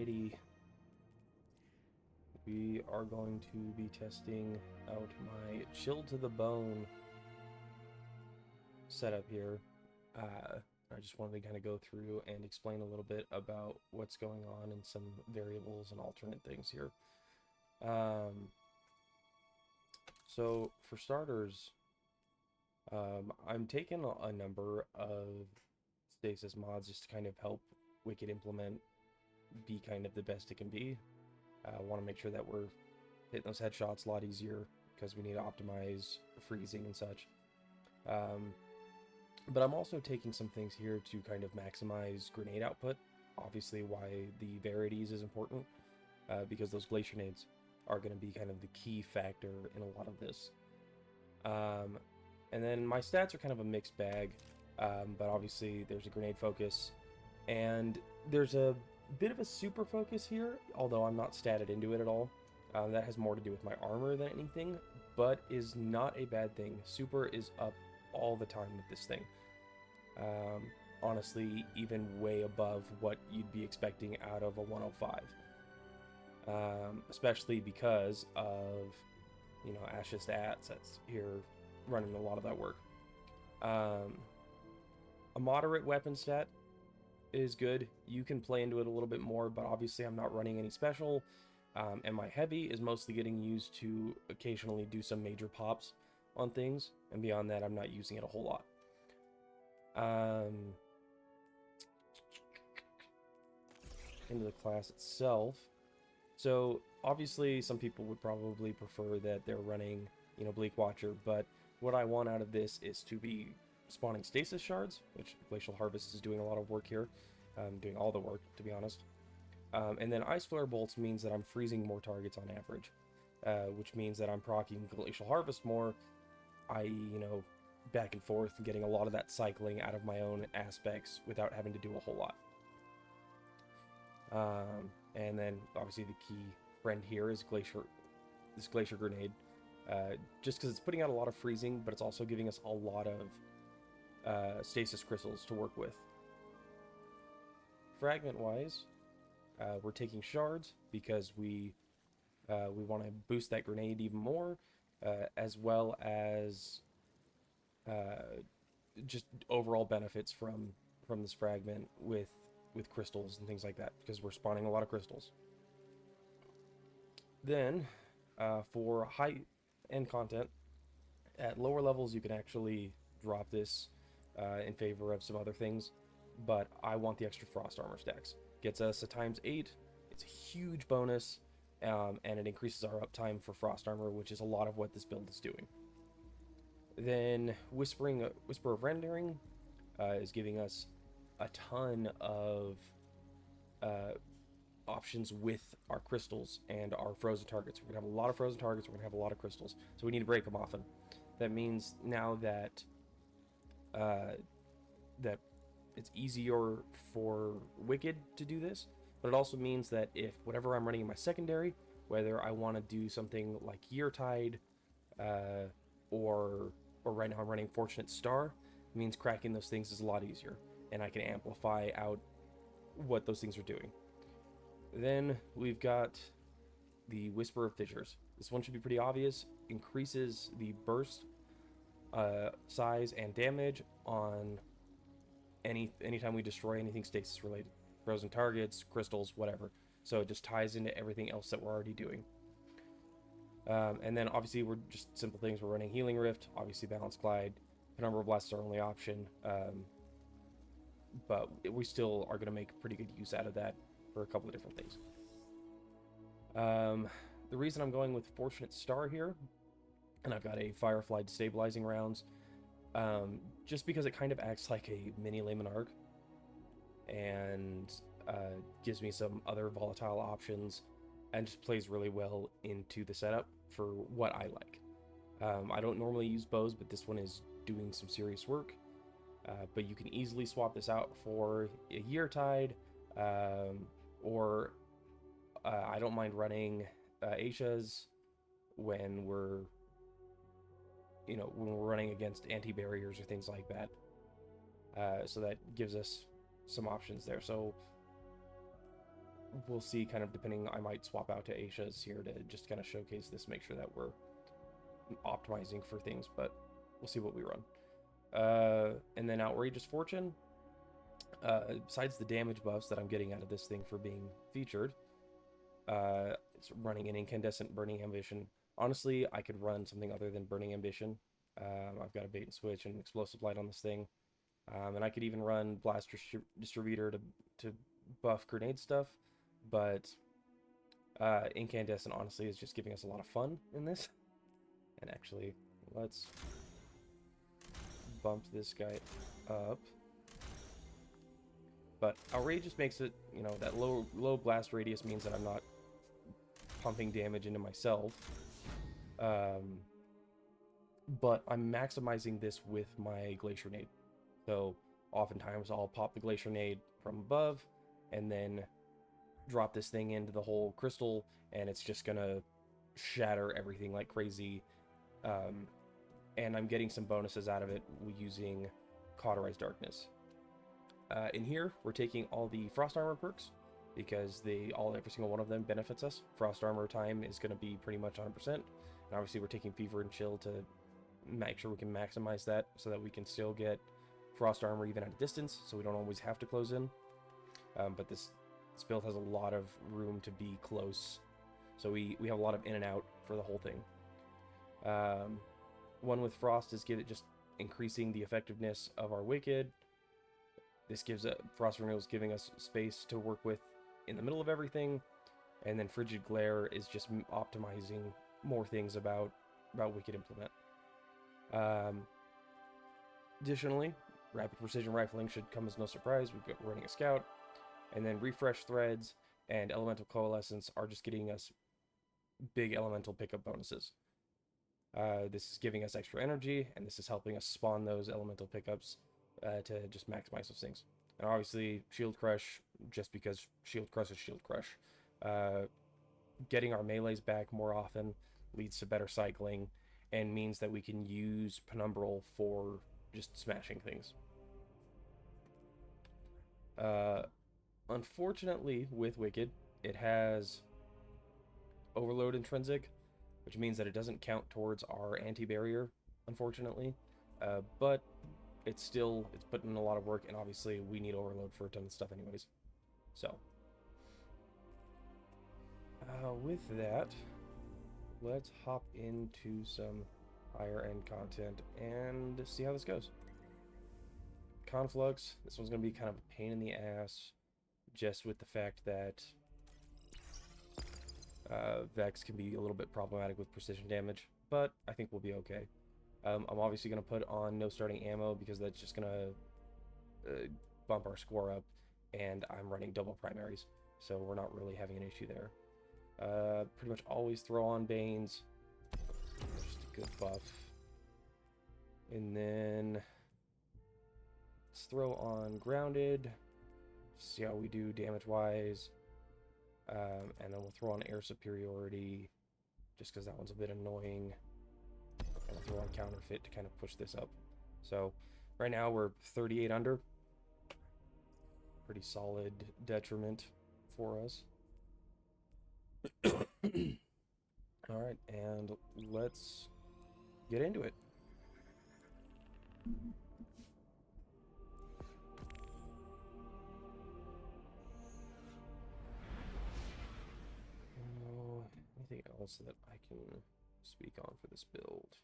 Alrighty. We are going to be testing out my Chill to the Bone setup here. I just wanted to kind of go through and explain a little bit about what's going on and some variables and alternate things here. So for starters, I'm taking a number of stasis mods just to kind of help Wicked Implement be kind of the best it can be. I want to make sure that we're hitting those headshots a lot easier because we need to optimize freezing and such. But I'm also taking some things here to kind of maximize grenade output. Obviously why the varieties is important, because those glacier nades are going to be kind of the key factor in a lot of this. And then my stats are kind of a mixed bag, but obviously there's a grenade focus, and there's a bit of a super focus here, although I'm not statted into it at all. That has more to do with my armor than anything, but is not a bad thing. Super is up all the time with this thing. Honestly, even way above what you'd be expecting out of a 105. Especially because of, Ash's stats that's here running a lot of that work. A moderate weapon stat is good. You can play into it a little bit more, but obviously I'm not running any special, and my heavy is mostly getting used to occasionally do some major pops on things, and beyond that I'm not using it a whole lot. Into the class itself. So obviously some people would probably prefer that they're running, Bleak Watcher, but what I want out of this is to be spawning stasis shards, which Glacial Harvest is doing a lot of work here, doing all the work, to be honest. And then Ice Flare Bolts means that I'm freezing more targets on average, which means that I'm proccing Glacial Harvest more, i.e., back and forth and getting a lot of that cycling out of my own aspects without having to do a whole lot. And then obviously the key friend here is this Glacier Grenade, just because it's putting out a lot of freezing, but it's also giving us a lot of stasis crystals to work with. Fragment wise, we're taking shards because we want to boost that grenade even more, as well as just overall benefits from this fragment with crystals and things like that, because we're spawning a lot of crystals. Then for high-end content, at lower levels you can actually drop this in favor of some other things, but I want the extra frost armor stacks. Gets us a ×8, it's a huge bonus, and it increases our uptime for frost armor, which is a lot of what this build is doing. Then Whisper of Rendering is giving us a ton of options with our crystals and our frozen targets. We're going to have a lot of frozen targets, we're going to have a lot of crystals, so we need to break them often. That means now that that it's easier for Wicked to do this, but it also means that if whatever I'm running in my secondary, whether I want to do something like Yeartide, or right now I'm running Fortunate Star, it means cracking those things is a lot easier, and I can amplify out what those things are doing. Then we've got the Whisper of Fissures. This one should be pretty obvious. Increases the burst size and damage on anytime we destroy anything stasis related. Frozen targets, crystals, whatever. So it just ties into everything else that we're already doing. And then obviously we're just simple things. We're running Healing Rift, obviously Balanced Glide. Penumbra Blast is our only option. But we still are going to make pretty good use out of that for a couple of different things. The reason I'm going with Fortunate Star here, and I've got a Firefly destabilizing rounds, just because it kind of acts like a mini Lehman Arc, and gives me some other volatile options, and just plays really well into the setup for what I like. I don't normally use bows, but this one is doing some serious work. But you can easily swap this out for a Yeartide, or I don't mind running Aishas when we're running against anti-barriers or things like that. So that gives us some options there. So we'll see, kind of depending. I might swap out to Aisha's here to just kind of showcase this, make sure that we're optimizing for things, but we'll see what we run. And then Outrageous Fortune. Besides the damage buffs that I'm getting out of this thing for being featured, it's running an Incandescent Burning Ambition. Honestly, I could run something other than Burning Ambition. I've got a bait and switch and explosive light on this thing. And I could even run Blast Distributor to buff grenade stuff. But Incandescent, honestly, is just giving us a lot of fun in this. And actually, let's bump this guy up. But Outrageous makes it, you know, that low blast radius means that I'm not pumping damage into myself. But I'm maximizing this with my Glacier Nade. So oftentimes I'll pop the Glacier Nade from above and then drop this thing into the whole crystal, and it's just gonna shatter everything like crazy. And I'm getting some bonuses out of it using Cauterized Darkness. In here, we're taking all the Frost Armor perks because every single one of them benefits us. Frost Armor time is going to be pretty much 100%. And obviously, we're taking Fever and Chill to make sure we can maximize that so that we can still get Frost Armor even at a distance, so we don't always have to close in. But this build has a lot of room to be close, so we have a lot of in and out for the whole thing. One with Frost is just increasing the effectiveness of our Wicked. This gives Frost Renewals giving us space to work with in the middle of everything, and then Frigid Glare is just optimizing more things about Wicked Implement. Additionally, Rapid Precision Rifling should come as no surprise. We're running a Scout, and then Refresh Threads and Elemental Coalescence are just getting us big elemental pickup bonuses. This is giving us extra energy, and this is helping us spawn those elemental pickups to just maximize those things. And obviously, Shield Crush, just because Shield Crush is Shield Crush. Getting our melees back more often leads to better cycling, and means that we can use Penumbral for just smashing things. Unfortunately, with Wicked, it has Overload Intrinsic, which means that it doesn't count towards our anti-barrier, unfortunately. But it's putting in a lot of work, and obviously we need Overload for a ton of stuff anyways. So, with that, let's hop into some higher end content and see how this goes. Conflux, this one's going to be kind of a pain in the ass, just with the fact that Vex can be a little bit problematic with precision damage, but I think we'll be okay. I'm obviously going to put on no starting ammo because that's just going to bump our score up, and I'm running double primaries, so we're not really having an issue there. Pretty much always throw on Banes, just a good buff. And then let's throw on Grounded, see how we do damage-wise. And then we'll throw on Air Superiority, just because that one's a bit annoying. And I'll throw on Counterfeit to kind of push this up. So, right now we're 38 under. Pretty solid detriment for us. Alright, and let's get into it. Anything else that I can speak on for this build?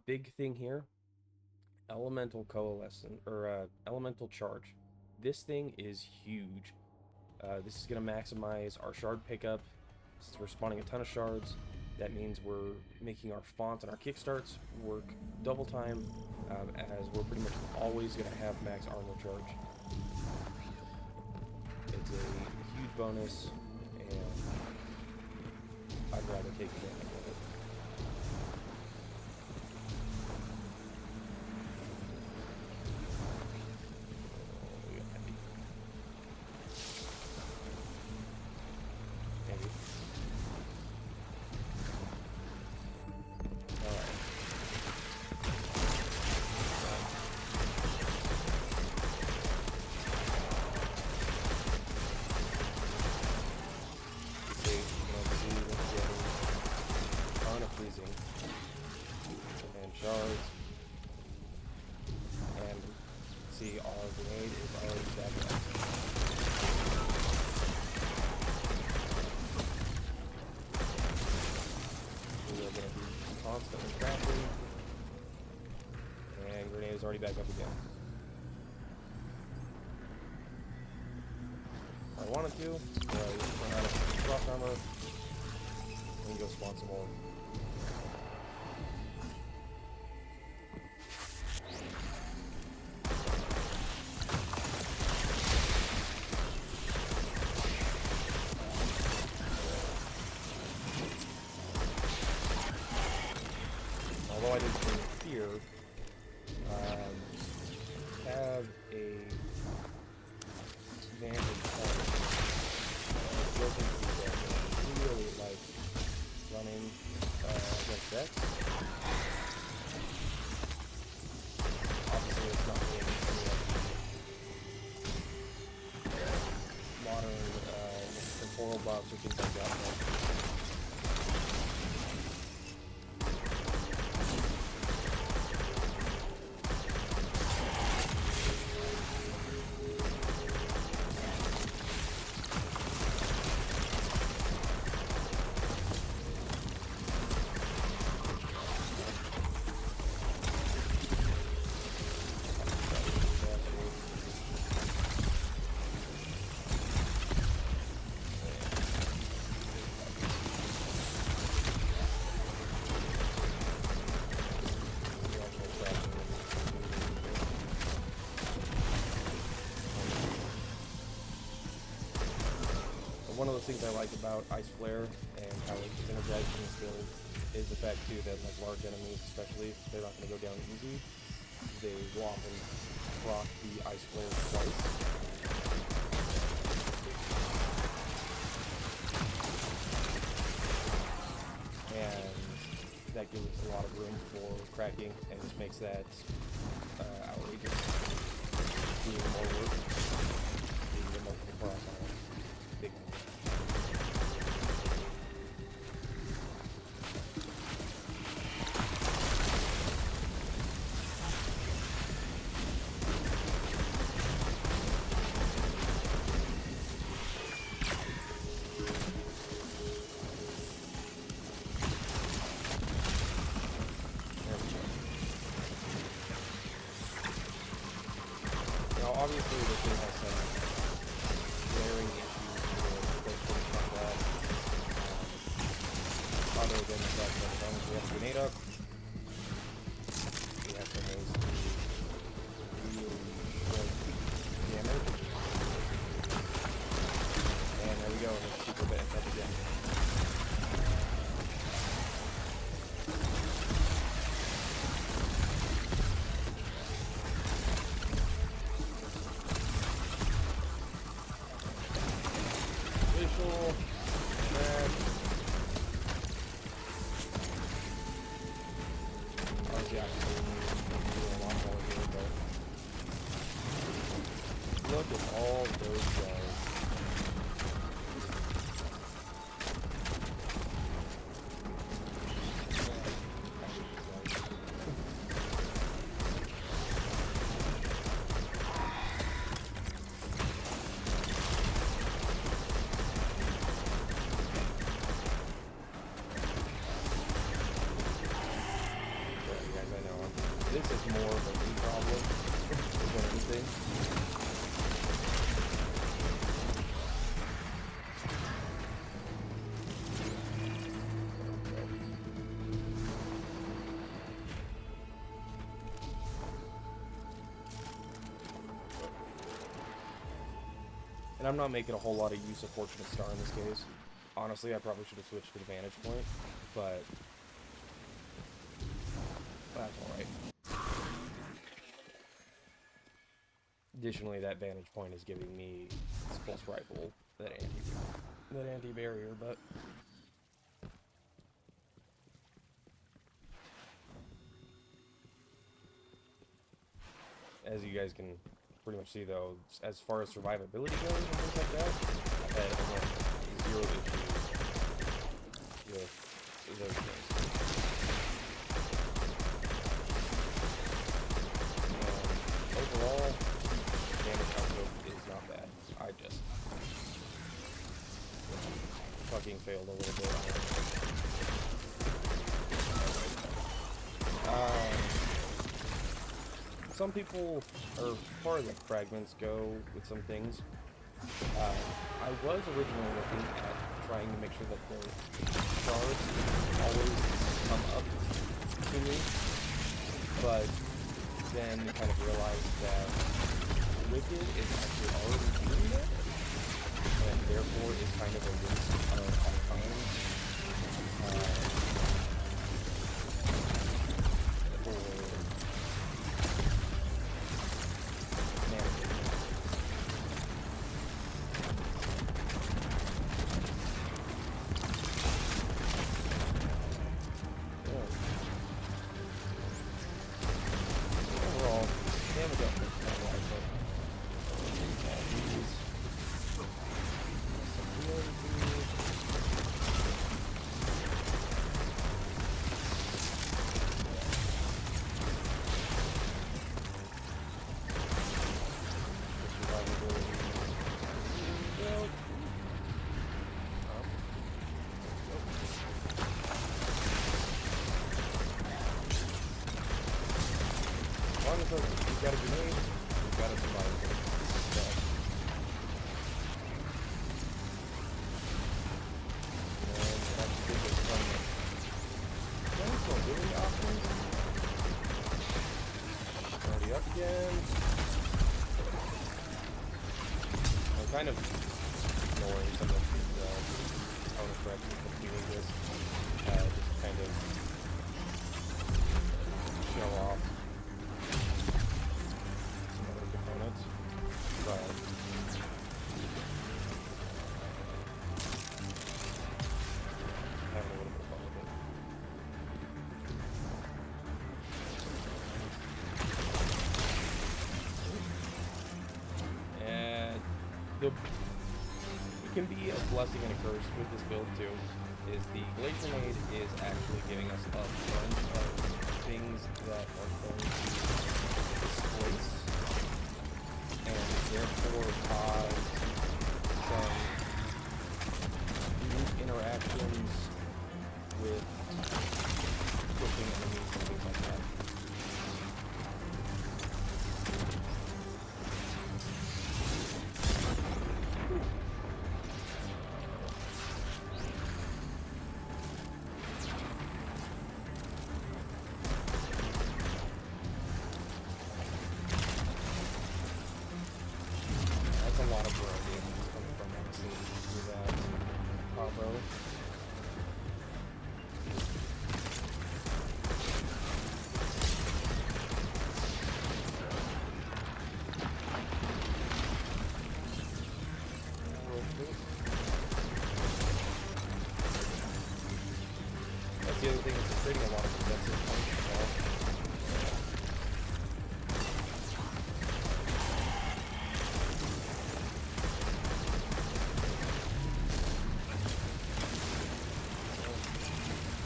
Big thing here, Elemental Coalescent, or Elemental Charge. This thing is huge. This is going to maximize our shard pickup. Since we're spawning a ton of shards, that means we're making our fonts and our kickstarts work double time, as we're pretty much always going to have max armor charge. It's a huge bonus, and I'd rather take advantage of it. We got heavy. Heavy. Alright. already back up again. I wanted to, but I run out of cross armor. And go spawn some more. Although I didn't bring fear, have a vantage point built into the deck. I really like running against decks. Obviously, it's not really modern temporal buffs or things like that. One of the things I like about Ice Flare and how it's energized in this build is the fact too that like large enemies, especially, they're not going to go down easy. They will often proc the Ice Flare twice. And that gives us a lot of room for cracking and just makes that outrageous. Doing more work. Being the multiple proc on a big one. Obviously, this thing has some glaring issues with combat. Other than the fact that sometimes we have to grenade up, we have some ways to really damage. And there we go, it's super bad up again. Look at all those guys. This is more of a me problem than anything. And I'm not making a whole lot of use of Fortunate Star in this case. Honestly, I probably should have switched to the Vantage Point, but that's alright. Additionally, that Vantage Point is giving me this pulse rifle, that anti-barrier, but as you guys can pretty much see, though, as far as survivability goes and things like that, I've had almost zero issues with those things. Overall, damage output is not bad. I just fucking failed a little bit on it. some people, or as far as like fragments go with some things, I was originally looking at trying to make sure that the stars always come up to me, but then kind of realized that Wicked is actually already doing that, and therefore is kind of a waste of our time. For managing. Overall, damage up is kind of like it. As long as you've got a grenade, you've got to survive. So. And that's the biggest from it. That's not really awesome. Already up again. I'm kind of ignoring some of these counter-threats of doing this. Just kind of show off some other components. But having a little bit of fun with it. And it can be a blessing and a curse with this build too, is the Glacier Nade is actually giving us a bunch of things that are going to displace and therefore cause some unique interactions with pushing enemies and things like that. That's a lot of variety coming from, honestly, with that combo. That's the other thing, is it's creating a lot of defensive points as well.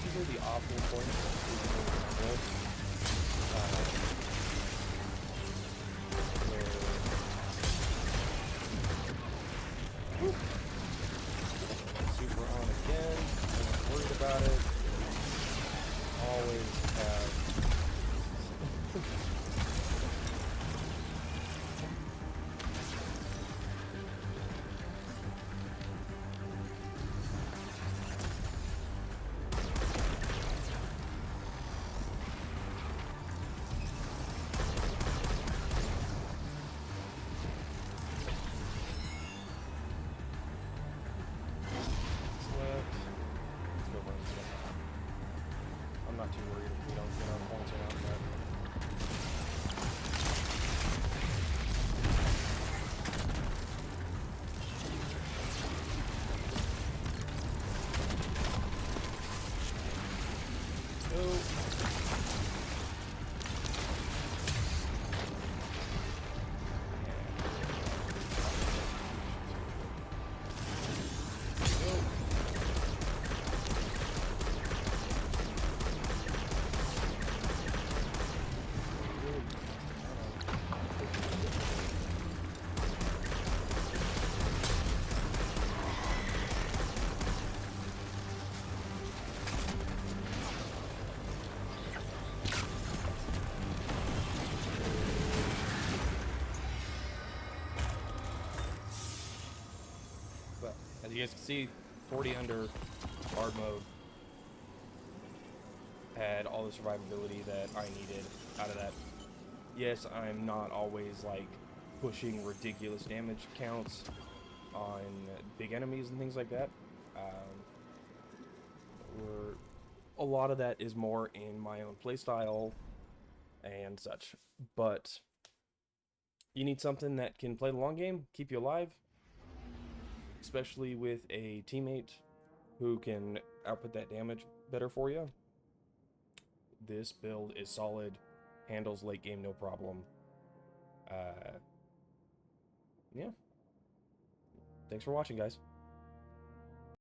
These are the optimal points that we can with. Where super on again, I'm not worried about it. Always have As you guys can see, 40 under hard mode had all the survivability that I needed out of that. Yes, I'm not always like pushing ridiculous damage counts on big enemies and things like that. Where a lot of that is more in my own playstyle and such. But you need something that can play the long game, keep you alive, especially with a teammate who can output that damage better for you. This build is solid, handles late game no problem. Yeah. Thanks for watching, guys.